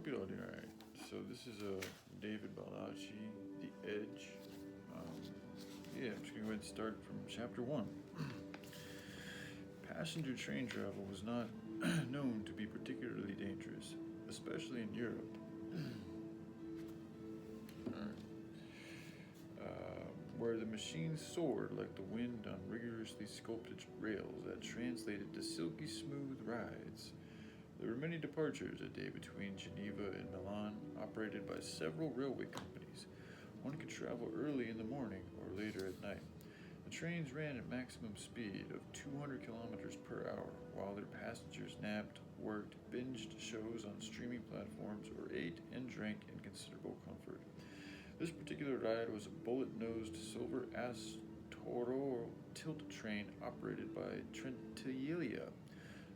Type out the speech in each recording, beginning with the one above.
hope you're all doing alright. So this is David Baldacci, The Edge. I'm just going to go ahead and start from chapter 1. Passenger train travel was not known to be particularly dangerous, especially in Europe. Where the machines soared like the wind on rigorously sculpted rails that translated to silky smooth rides. There were many departures a day between Geneva and Milan, operated by several railway companies. One could travel early in the morning or later at night. The trains ran at maximum speed of 200 kilometers per hour, while their passengers napped, worked, binged shows on streaming platforms, or ate and drank in considerable comfort. This particular ride was a bullet-nosed silver Astoro tilt train operated by Trentiglia.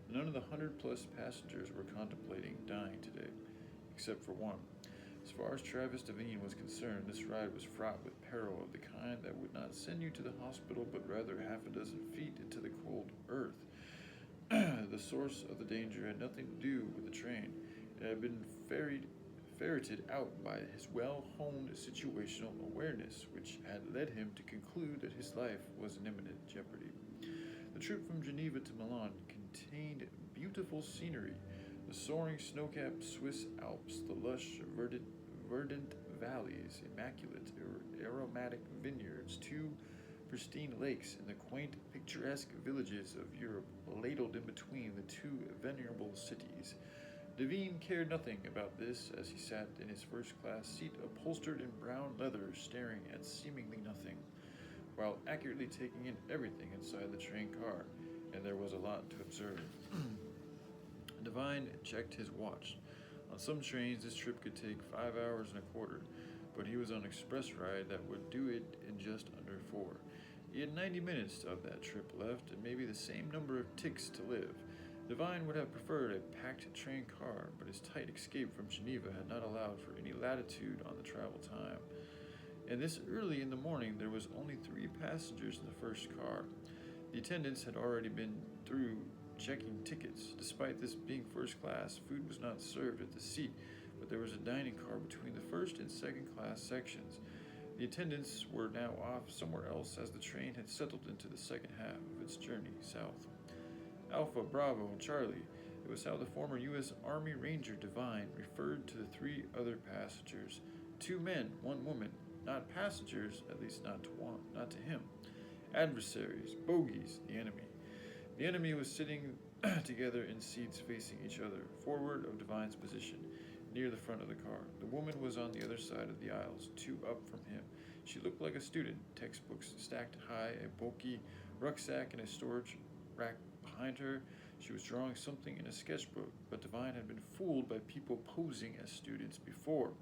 None of the 100-plus passengers were contemplating dying today, except for one. As far as Travis Devine was concerned, this ride was fraught with peril of the kind that would not send you to the hospital, but rather half a dozen feet into the cold earth. The source of the danger had nothing to do with the train. It had been ferreted out by his well-honed situational awareness, which had led him to conclude that his life was in imminent jeopardy. The trip from Geneva to Milan contained beautiful scenery: the soaring snow-capped Swiss Alps, the lush, verdant valleys, immaculate, aromatic vineyards, two pristine lakes, and the quaint, picturesque villages of Europe ladled in between the two venerable cities. Devine cared nothing about this as he sat in his first-class seat upholstered in brown leather, staring at seemingly nothing, while accurately taking in everything inside the train car, and there was a lot to observe. Devine checked his watch. On some trains, this trip could take 5 hours and a quarter, but he was on an express ride that would do it in just under 4. He had 90 minutes of that trip left, and maybe the same number of ticks to live. Devine would have preferred a packed train car, but his tight escape from Geneva had not allowed for any latitude on the travel time. And this early in the morning, there was only 3 passengers in the first car. The attendants had already been through checking tickets. Despite this being first class, food was not served at the seat, but there was a dining car between the first and second class sections. The attendants were now off somewhere else as the train had settled into the second half of its journey south. Alpha, Bravo, and Charlie. It was how the former U.S. Army Ranger Devine referred to the 3 other passengers. 2 men, 1 woman. Not passengers, at least not to him. Adversaries, bogies, the enemy. The enemy was sitting together in seats facing each other, forward of Devine's position, near the front of the car. The woman was on the other side of the aisles, 2 up from him. She looked like a student, textbooks stacked high, a bulky rucksack in a storage rack behind her. She was drawing something in a sketchbook, but Devine had been fooled by people posing as students before.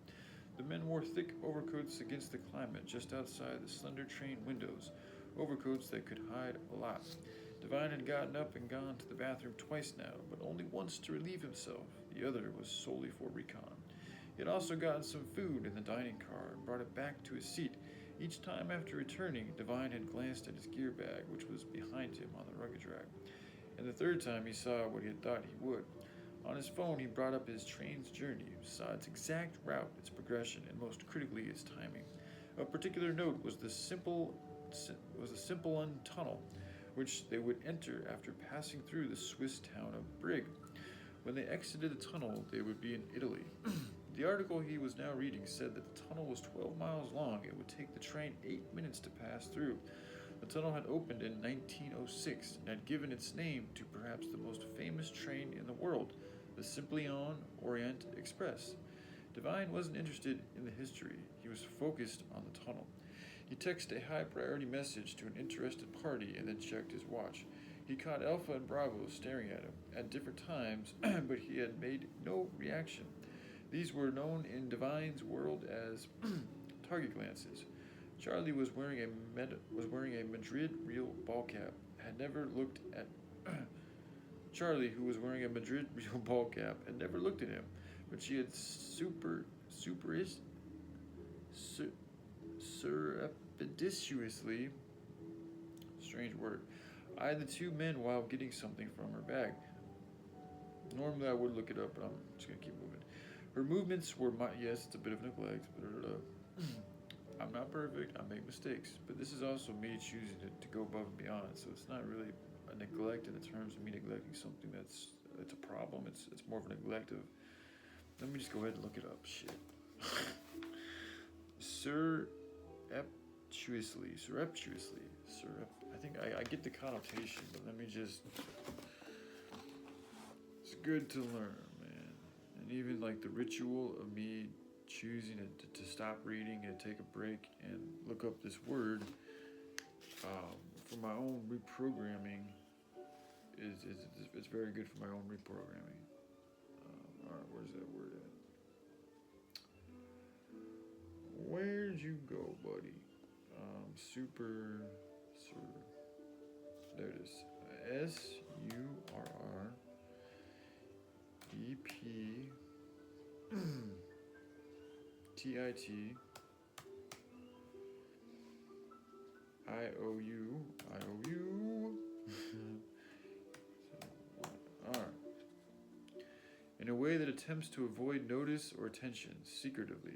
The men wore thick overcoats against the climate just outside the slender train windows, overcoats that could hide a lot. Devine had gotten up and gone to the bathroom twice now, but only once to relieve himself. The other was solely for recon. He had also gotten some food in the dining car and brought it back to his seat. Each time after returning, Devine had glanced at his gear bag, which was behind him on the luggage rack. And the third time he saw what he had thought he would. On his phone, he brought up his train's journey, saw its exact route, its progression, and most critically, its timing. Of particular note was the Simplon tunnel, which they would enter after passing through the Swiss town of Brig. When they exited the tunnel, they would be in Italy. The article he was now reading said that the tunnel was 12 miles long. It would take the train 8 minutes to pass through. The tunnel had opened in 1906 and had given its name to perhaps the most famous train in the world, the Simplon Orient Express. Devine wasn't interested in the history. He was focused on the tunnel. He texted a high-priority message to an interested party and then checked his watch. He caught Alpha and Bravo staring at him at different times, but he had made no reaction. These were known in Devine's world as target glances. Charlie was wearing a Madrid real ball cap. Had never looked at Charlie, who was wearing a Madrid real ball cap, had never looked at him, but she had surreptitiously, strange word, eyed the 2 men while getting something from her bag. Normally I would look it up, but I'm just going to keep moving. Her movements were yes, it's a bit of neglect. I'm not perfect. I make mistakes, but this is also me choosing to go above and beyond. So it's not really a neglect in the terms of me neglecting something it's a problem. It's more of a neglect of. Let me just go ahead and look it up. Shit. Surreptitiously. I think I get the connotation, but let me just. It's good to learn, man. And even like the ritual of me choosing to stop reading and take a break and look up this word for my own reprogramming it's very good for my own reprogramming. All right, where's that word at? Where'd you go, buddy? There it is. SURREPTIOU. Alright. In a way that attempts to avoid notice or attention, secretively.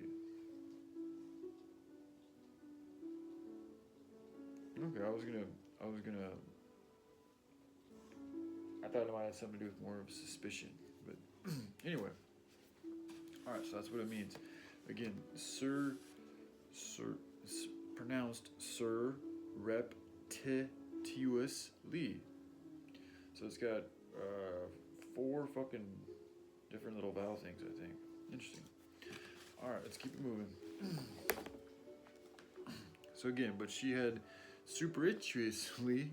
Okay, I thought it might have something to do with more of suspicion, but anyway. Alright, so that's what it means. Again, it's pronounced surreptitiously. So it's got 4 fucking different little vowel things, I think. Interesting. Alright, let's keep it moving. So again, but she had superstitiously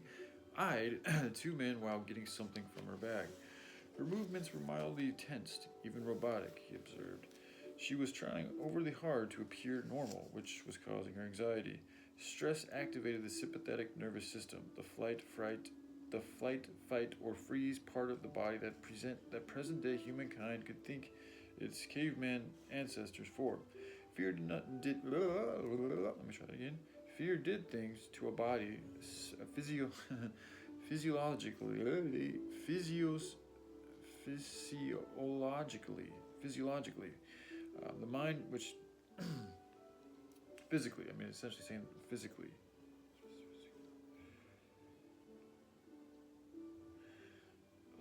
eyed 2 men while getting something from her bag. Her movements were mildly tensed, even robotic, he observed. She was trying overly hard to appear normal, which was causing her anxiety. Stress activated the sympathetic nervous system, the flight, fight, or freeze part of the body that present-day humankind could think its caveman ancestors for. Fear did things to a body physiologically. The mind, which physically, essentially saying physically.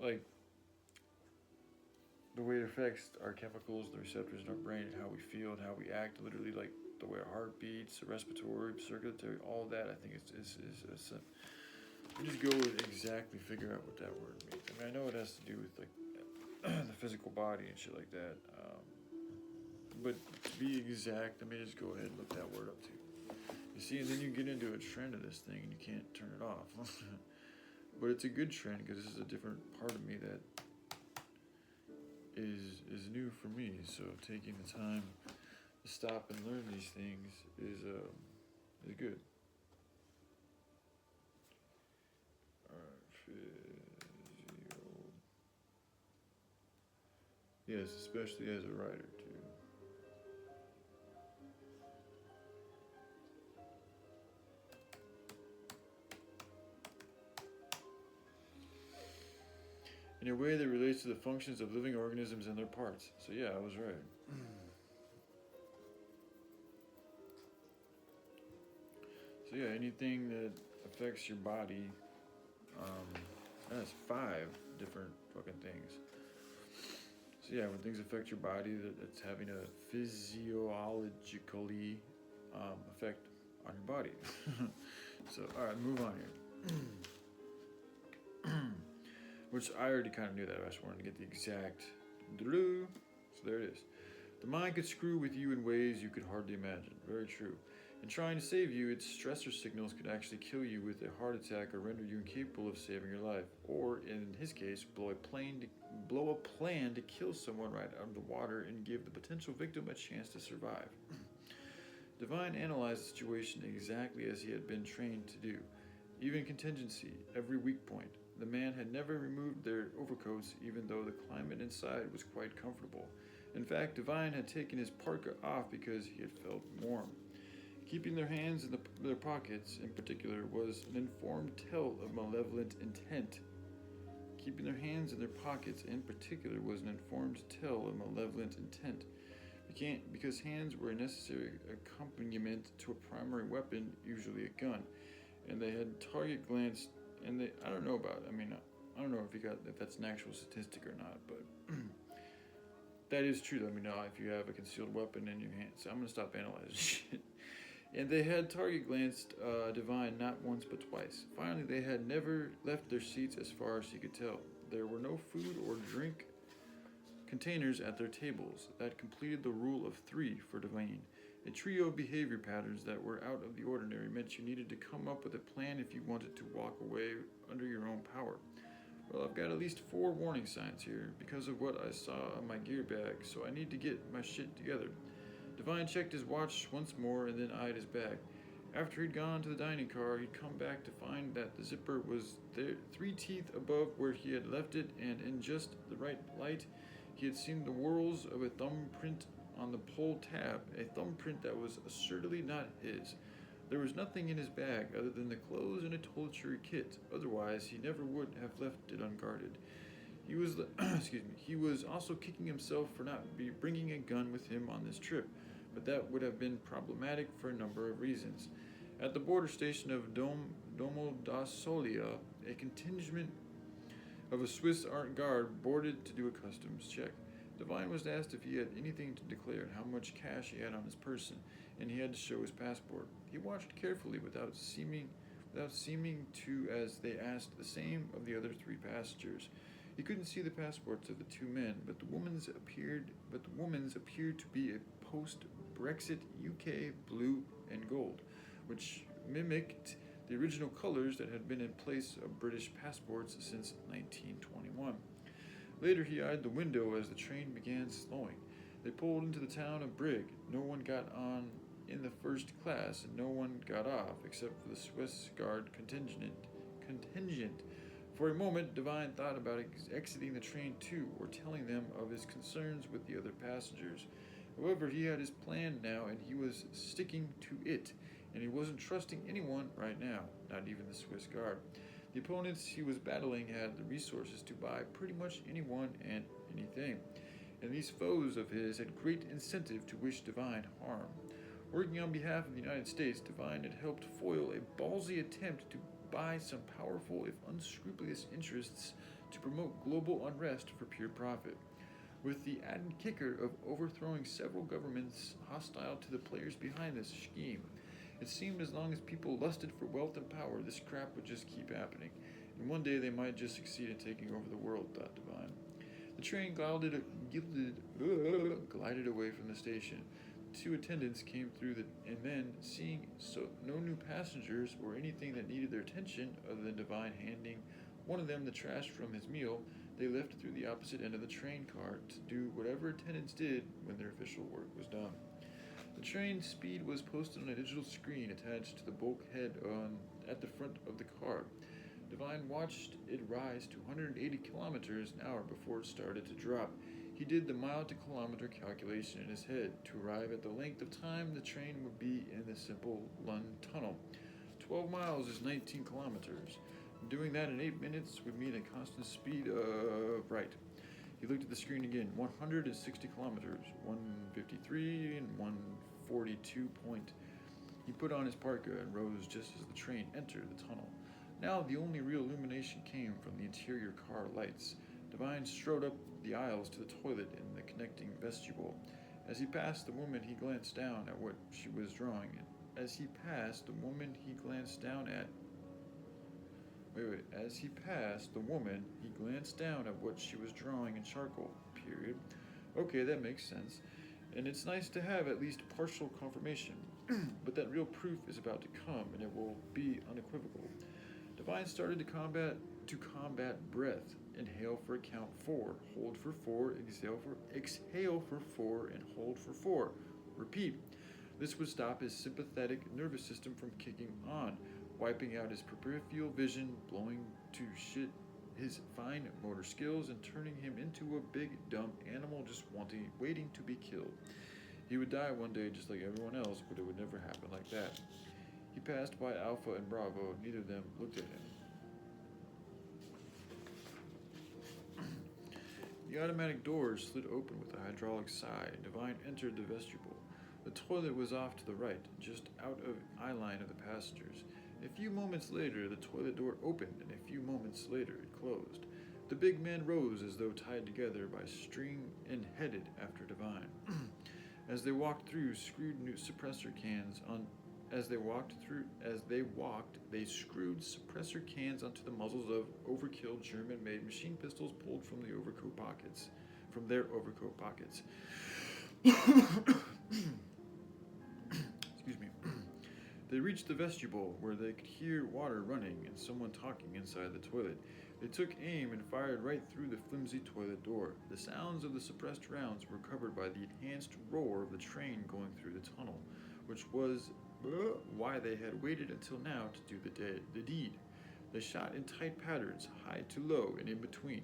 Like, the way it affects our chemicals, the receptors in our brain, and how we feel and how we act, literally, like the way our heart beats, the respiratory, circulatory, all that, I think is we just go and exactly figure out what that word means. I know it has to do with, like, the physical body and shit like that. But to be exact, let me just go ahead and look that word up too. You see, and then you get into a trend of this thing and you can't turn it off. But it's a good trend because this is a different part of me that is new for me. So taking the time to stop and learn these things is good. Yes, especially as a writer too. In a way that relates to the functions of living organisms and their parts. So yeah, I was right. So yeah, anything that affects your body, that's 5 different fucking things. So yeah, when things affect your body, that's having a physiologically effect on your body. So, alright, move on here. Which I already kind of knew that. I just wanted to get the exact. So there it is. The mind could screw with you in ways you could hardly imagine. Very true. In trying to save you, its stressor signals could actually kill you with a heart attack or render you incapable of saving your life. Or, in his case, blow a plan to kill someone right out of the water and give the potential victim a chance to survive. Divine analyzed the situation exactly as he had been trained to do. Even contingency, every weak point. The man had never removed their overcoats, even though the climate inside was quite comfortable. In fact, Divine had taken his parka off because he had felt warm. Keeping their hands in their pockets, in particular, was an informed tell of malevolent intent. Keeping their hands in their pockets, in particular, was an informed tell of malevolent intent. Because hands were a necessary accompaniment to a primary weapon, usually a gun, and they had target glance. And I don't know about. I don't know if that's an actual statistic or not, but that is true. Let me know if you have a concealed weapon in your hand. So I'm gonna stop analyzing shit. And they had target glanced Divine not once but twice. Finally, they had never left their seats as far as he could tell. There were no food or drink containers at their tables. That completed the rule of 3 for Divine. A trio of behavior patterns that were out of the ordinary meant you needed to come up with a plan if you wanted to walk away under your own power. Well, I've got at least 4 warning signs here because of what I saw on my gear bag, so I need to get my shit together. Divine checked his watch once more and then eyed his bag. After he'd gone to the dining car, he'd come back to find that the zipper was there, 3 teeth above where he had left it, and in just the right light, he had seen the whorls of a thumbprint on the pull tab, a thumbprint that was assuredly not his. There was nothing in his bag other than the clothes and a toiletry kit. Otherwise, he never would have left it unguarded. He was, he was also kicking himself for not bringing a gun with him on this trip, but that would have been problematic for a number of reasons. At the border station of Domo da Solia, a contingent of a Swiss art guard boarded to do a customs check. Divine was asked if he had anything to declare, how much cash he had on his person, and he had to show his passport. He watched carefully without seeming to as they asked the same of the other 3 passengers. He couldn't see the passports of the 2 men, but the woman's appeared to be a post-Brexit UK blue and gold, which mimicked the original colors that had been in place of British passports since 1921. Later, he eyed the window as the train began slowing. They pulled into the town of Brigg. No one got on in the first class, and no one got off, except for the Swiss Guard contingent. For a moment, Divine thought about exiting the train too, or telling them of his concerns with the other passengers. However, he had his plan now, and he was sticking to it, and he wasn't trusting anyone right now, not even the Swiss Guard. The opponents he was battling had the resources to buy pretty much anyone and anything, and these foes of his had great incentive to wish Divine harm. Working on behalf of the United States, Divine had helped foil a ballsy attempt to buy some powerful, if unscrupulous, interests to promote global unrest for pure profit, with the added kicker of overthrowing several governments hostile to the players behind this scheme. It seemed as long as people lusted for wealth and power, this crap would just keep happening, and one day they might just succeed in taking over the world, thought Divine. The train glided away from the station. 2 attendants came through and then, seeing no new passengers or anything that needed their attention other than Divine handing one of them the trash from his meal, they left through the opposite end of the train car to do whatever attendants did when their official work was done. The train speed was posted on a digital screen attached to the bulkhead at the front of the car. Divine watched it rise to 180 kilometers an hour before it started to drop. He did the mile-to-kilometer calculation in his head to arrive at the length of time the train would be in the simple Lund Tunnel. 12 miles is 19 kilometers. Doing that in 8 minutes would mean a constant speed of... Right. He looked at the screen again. 160 kilometers, 153 and 142 point. He put on his parka and rose just as the train entered the tunnel. Now the only real illumination came from the interior car lights. Divine strode up the aisles to the toilet in the connecting vestibule. As he passed the woman, he glanced down at what she was drawing. As he passed the woman, he glanced down at what she was drawing in charcoal. Period. Okay, that makes sense. And it's nice to have at least partial confirmation. But that real proof is about to come, and it will be unequivocal. Divine started to combat breath. Inhale for count 4. Hold for 4. Exhale for 4, and hold for 4. Repeat. This would stop his sympathetic nervous system from kicking on, wiping out his peripheral vision, blowing to shit his fine motor skills, and turning him into a big, dumb animal just waiting to be killed. He would die one day just like everyone else, but it would never happen like that. He passed by Alpha and Bravo. Neither of them looked at him. The automatic doors slid open with a hydraulic sigh. Devine entered the vestibule. The toilet was off to the right, just out of eye line of the passengers. A few moments later, the toilet door opened, and a few moments later, it closed. The big man rose as though tied together by string and headed after Devine. As they walked through, screwed new suppressor cans on. As they walked, they screwed suppressor cans onto the muzzles of overkill German-made machine pistols pulled from their overcoat pockets. Excuse me. They reached the vestibule, where they could hear water running and someone talking inside the toilet. They took aim and fired right through the flimsy toilet door. The sounds of the suppressed rounds were covered by the enhanced roar of the train going through the tunnel, which was why they had waited until now to do the deed. They shot in tight patterns, high to low and in between,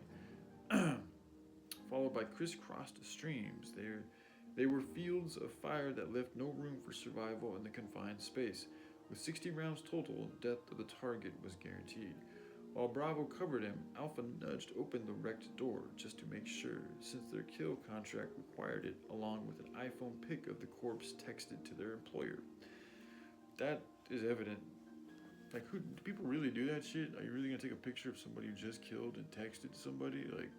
followed by crisscrossed streams. They were fields of fire that left no room for survival in the confined space. With 60 rounds total, death of the target was guaranteed. While Bravo covered him, Alpha nudged open the wrecked door just to make sure, since their kill contract required it, along with an iPhone pic of the corpse texted to their employer. That is evident. Like, do people really do that shit? Are you really gonna take a picture of somebody you just killed and text it to somebody? Like,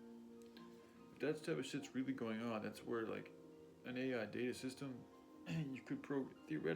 if that type of shit's really going on, that's where, like, an AI data system, you could theoretically